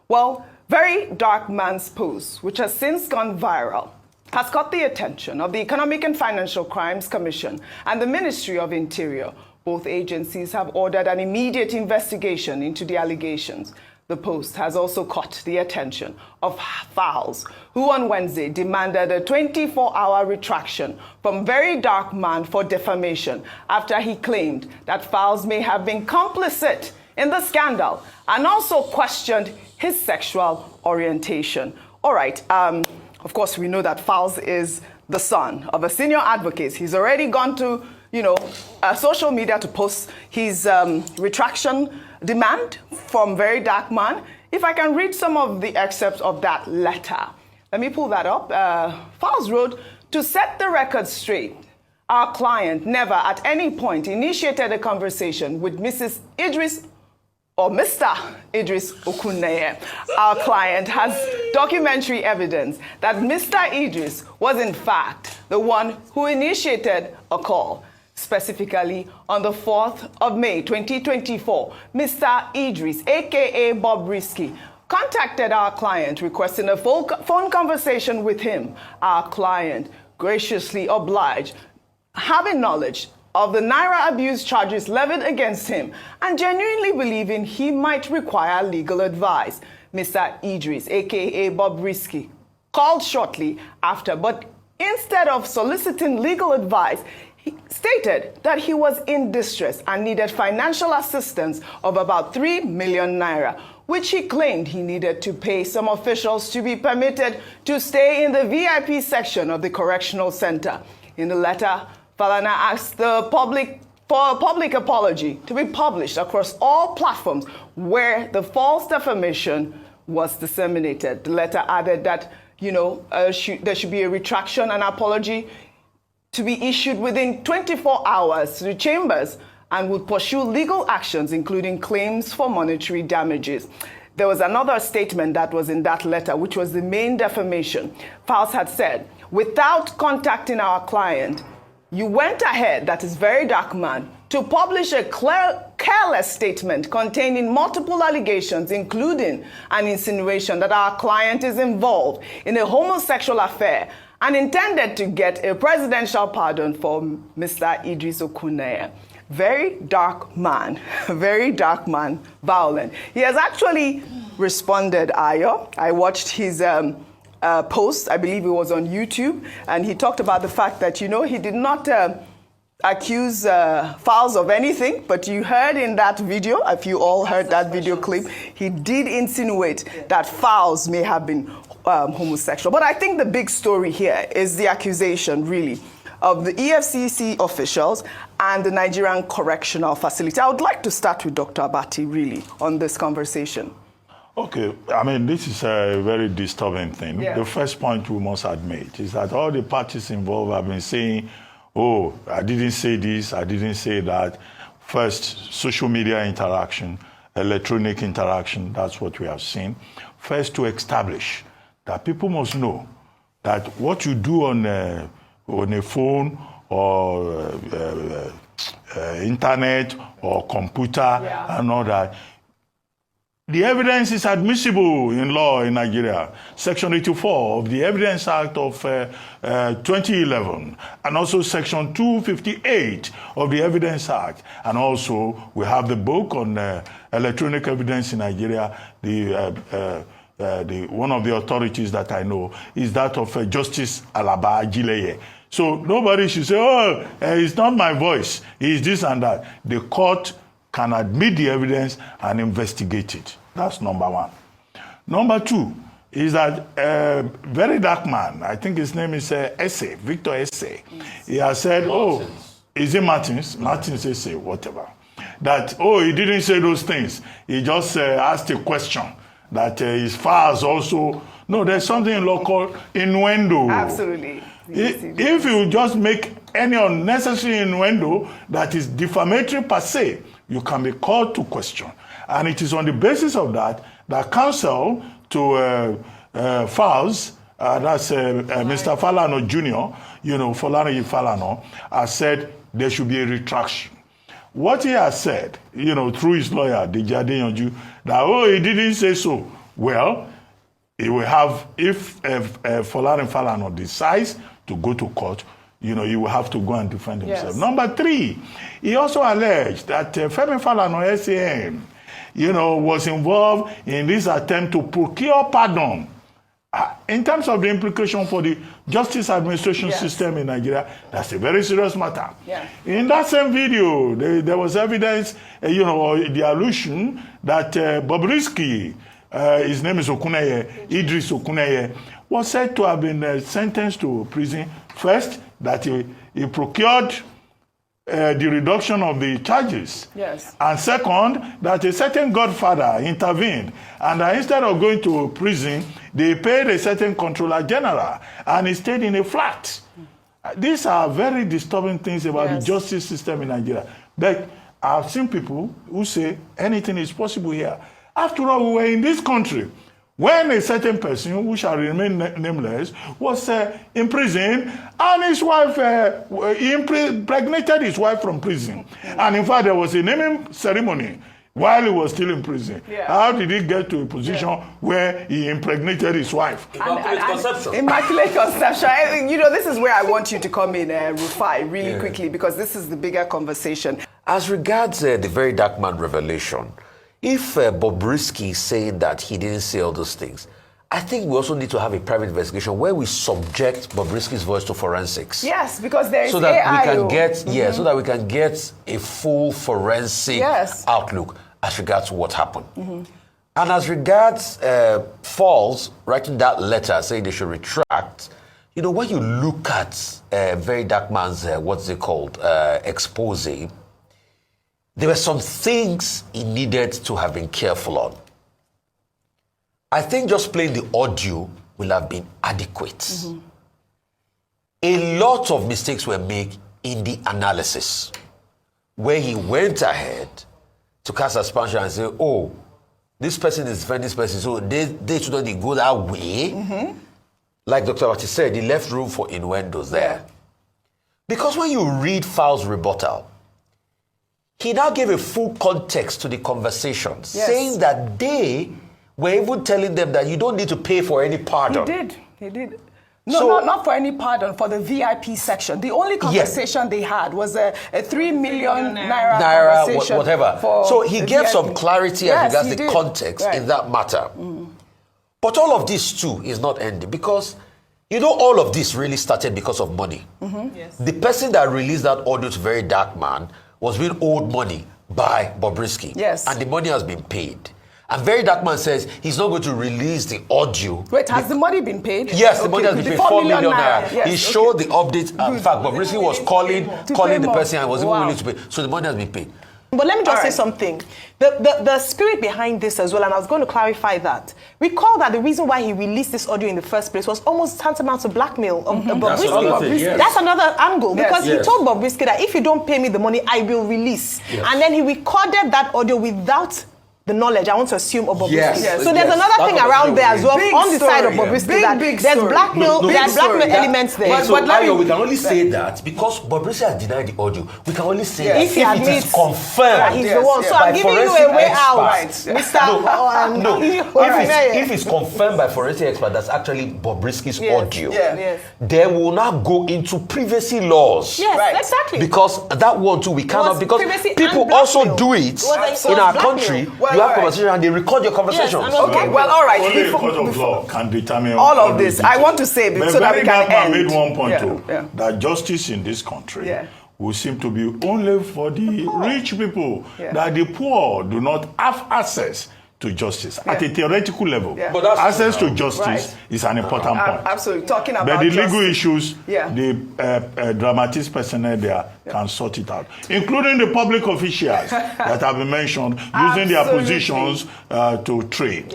Well, very dark man's post, which has since gone viral, has caught the attention of the Economic and Financial Crimes Commission and the Ministry of Interior. Both agencies have ordered an immediate investigation into the allegations. The post has also caught the attention of Fowles, who on Wednesday demanded a 24-hour retraction from Very Dark Man for defamation after he claimed that Fowles may have been complicit in the scandal and also questioned his sexual orientation. All right, of course, we know that Fowles is the son of a senior advocate. He's already gone to, social media to post his retraction demand from Very Dark Man. If I can read some of the excerpts of that letter. Let me pull that up. Fowles wrote, "To set the record straight, our client never at any point initiated a conversation with Mrs. Idris or Mr. Idris Okuneye. Our client has documentary evidence that Mr. Idris was in fact the one who initiated a call. Specifically, on the 4th of May, 2024, Mr. Idris, aka BOBRISKY, contacted our client requesting a phone conversation with him. Our client graciously obliged, having knowledge of the Naira abuse charges levied against him and genuinely believing he might require legal advice. Mr. Idris, aka BOBRISKY, called shortly after, but instead of soliciting legal advice, he stated that he was in distress and needed financial assistance of about 3 million naira, which he claimed he needed to pay some officials to be permitted to stay in the VIP section of the correctional center. In the letter, Falana asked the public for a public apology to be published across all platforms where the false defamation was disseminated. The letter added that, there should be a retraction and apology to be issued within 24 hours to the chambers and would pursue legal actions, including claims for monetary damages. There was another statement that was in that letter, which was the main defamation. Fowles had said, without contacting our client, you went ahead, that is Very Dark Man, to publish a careless statement containing multiple allegations, including an insinuation that our client is involved in a homosexual affair and intended to get a presidential pardon for Mr. Idris Okuneye. Very dark man, violent. He has actually responded, Ayo. I watched his post, I believe it was on YouTube, and he talked about the fact that, he did not accuse Fowles of anything, but you heard in that video, if you all heard that video clip, he did insinuate that Fowles may have been homosexual. But I think the big story here is the accusation, really, of the EFCC officials and the Nigerian Correctional Facility. I would like to start with Dr. Abati, really, on this conversation. Okay, this is a very disturbing thing. Yeah. The first point we must admit is that all the parties involved have been saying, oh, I didn't say this, I didn't say that. First, social media interaction, electronic interaction, that's what we have seen. First, to establish that people must know that what you do on a phone or internet or computer and all that, the evidence is admissible in law in Nigeria. Section 84 of the Evidence Act of 2011, and also Section 258 of the Evidence Act. And also, we have the book on electronic evidence in Nigeria. One of the authorities that I know is that of Justice Alaba Ajileye. So nobody should say, oh, it's not my voice, it's this and that. The court can admit the evidence and investigate it. That's number one. Number two is that Very Dark Man, I think his name is Victor Esse. He has said, is it Martins? Martins Esse, whatever. That, he didn't say those things. He just asked a question that his Fowles also. No, there's something in law called innuendo. Absolutely. If you just make any unnecessary innuendo that is defamatory per se, you can be called to question. And it is on the basis of that counsel to Fowles, that's Mr. Falano Jr., Falana Falano, has said there should be a retraction. What he has said, through his lawyer, Deji Adeyanju, that, he didn't say so. Well, he will have, if Folarin Falana decides to go to court, he will have to go and defend himself. Yes. Number 3, he also alleged that Femi Falana, SAN, was involved in this attempt to procure pardon. In terms of the implication for the justice administration system in Nigeria, that's a very serious matter. Yeah. In that same video, there was evidence, the allusion that BOBRISKY, his name is Okuneye, Idris Okuneye, was said to have been sentenced to prison. First, that he procured the reduction of the charges. Yes. And second, that a certain godfather intervened, and instead of going to prison, they paid a certain controller general, and he stayed in a flat. These are very disturbing things about the justice system in Nigeria. But I've seen people who say anything is possible here. After all, we were in this country when a certain person, who shall remain nameless, was imprisoned, and his wife, he impregnated his wife from prison. And in fact, there was a naming ceremony while he was still in prison. Yeah. How did he get to a position where he impregnated his wife? Immaculate conception. Immaculate conception. This is where I want you to come in, Rufai, really quickly, because this is the bigger conversation. As regards the very dark man revelation, if BOBRISKY is saying that he didn't say all those things, I think we also need to have a private investigation where we subject BOBRISKY's voice to forensics. Yes, because there is so that AI. we can get so that we can get a full forensic outlook as regards what happened. And as regards Falls writing that letter saying they should retract, when you look at very dark man's what's it called expose, there were some things he needed to have been careful on. I think just playing the audio will have been adequate. A lot of mistakes were made in the analysis, where he went ahead to cast aspersion and say, oh, this person is defending this person, so they shouldn't go that way. Like Dr. Wati said, he left room for innuendos there. Because when you read Fal's rebuttal, he now gave a full context to the conversation, saying that they were even telling them that you don't need to pay for any pardon. He did. No, not for any pardon, for the VIP section. The only conversation they had was a 3 million naira conversation. Whatever. So he gave some clarity as regards the context in that matter. But all of this too is not ending, because all of this really started because of money. The person that released that audio to Very Dark Man was being owed money by BOBRISKY. And the money has been paid. And Very Dark Man says he's not going to release the audio. Wait, has the money been paid? Yes, the money has been paid, 4 million naira. He showed the update. In fact, BOBRISKY was calling the person and was even willing to pay. So the money has been paid. But let me just say something. The spirit behind this as well, and I was going to clarify that. Recall that the reason why he released this audio in the first place was almost tantamount to blackmail of BOBRISKY. That's another angle, because he told BOBRISKY that if you don't pay me the money, I will release. And then he recorded that audio without the knowledge, I want to assume, of BOBRISKY. So there's another thing around there as well, on the side of BOBRISKY, that there's blackmail, there's blackmail elements there. But we can only say that because BOBRISKY has denied the audio. We can only say that if he it is confirmed. He's the one. So I'm giving you a way out, Mr. If it's confirmed by forensic expert, that's actually BOBRISKY's audio. Then we will now go into privacy laws. Yes, exactly. Because that one too, we cannot, because people also do it in our country. You have conversation and they record your conversations. Okay, well, all right. Only a court of law can determine all of this. I want to say, so that we can end. Made one point too, that justice in this country will seem to be only for the rich people, that the poor do not have access to justice at a theoretical level. But access to justice is an important point. Absolutely. Talking about but the legal issues, the dramatist personnel there can sort it out, including the public officials that have been mentioned using their positions to trade.